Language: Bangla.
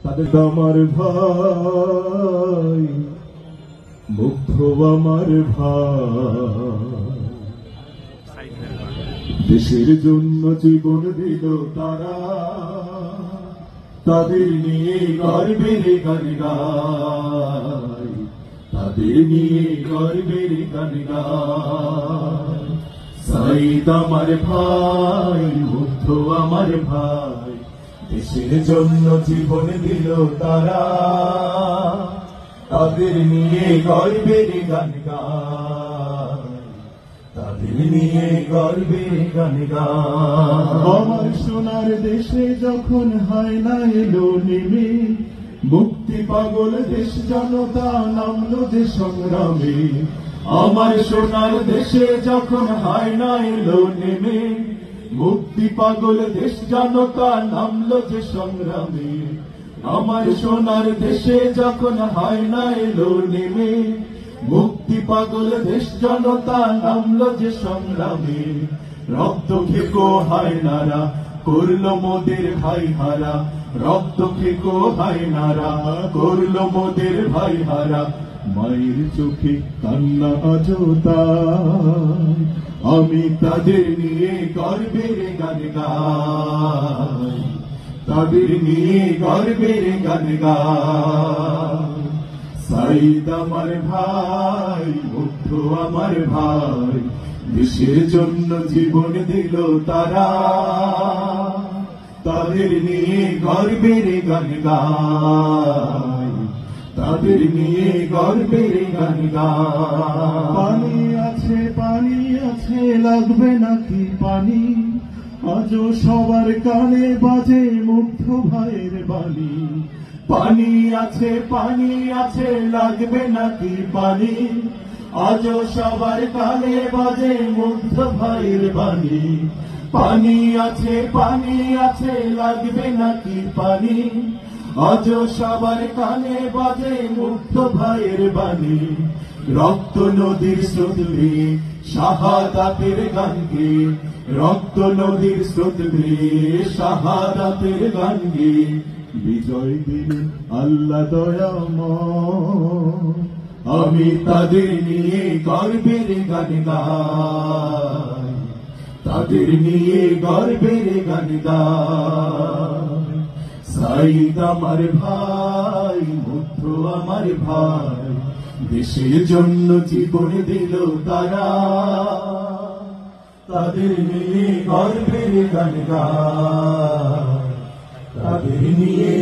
তাদের আমার ভাই মুগ্ধ আমার ভাই দেশের জন্য জীবন দিল তারা তাদের নিয়ে গর্বের গান গায় তাদের নিয়ে গর্বের গান গায় সাইদ আমার ভাই মুগ্ধ আমার ভাই দেশের জন্য জীবন দিল তারা তাদের নিয়ে গর্বের গান গায় তাদের নিয়ে গর্বের গান গায় আমার সোনার দেশে যখন হয় না এলো নেমে মুক্তি পাগল দেশ জনতা নামলো যে সংগ্রামে আমার সোনার দেশে যখন হয় না এলো নেমে মুক্তি পাগল দেশ জনতা নামলো যে সংগ্রামে আমার সোনার দেশে যখন হয় না এলো নেমে মুক্তি পাগল দেশ জনতা নামলো যে সংগ্রামে রক্ত খেকো হয় নারা করলো মোদের ভাই হারা রক্ত খেকো হয় নারা করলো মোদের ভাই হারা মায়ের চোখে কান্না অযথায় আমি তাদের নিয়ে গর্বের গান গাই তাদের নিয়ে গর্বের গান গাই সাইদ আমার ভাই মুগ্ধ আমার ভাই দেশের জন্য জীবন দিল তারা তাদের নিয়ে গর্বের গান গাই তাদের নিয়ে গর্বের গান গায় পানি আছে লাগবে নাকি পানি আজও সবার কানে বাজে মুগ্ধ ভাইয়ের বাণী পানি আছে লাগবে নাকি পানি আজও সবার কানে বাজে মুগ্ধ ভাইয়ের বাণী পানি আছে লাগবে নাকি পানি আজও সবার কানে বাজে মুগ্ধ ভাইয়ের বাণী রক্ত নদীর স্রোত ভেয়ে শাহাদাতের গান গেয়ে রক্ত নদীর স্রোত ভেয়ে শাহাদাতের গান গেয়ে বিজয় দিন আল্লাহ দয়াময় আমি তাদের নিয়ে গর্বের গান গাই তাদের নিয়ে গর্বের গান গাই সাইদ আমার ভাই মুগ্ধ আমার ভাই দেশের জন্য জীবন দিল তারা তাদের নিয়ে গর্বের গান গায় তাদের নিয়ে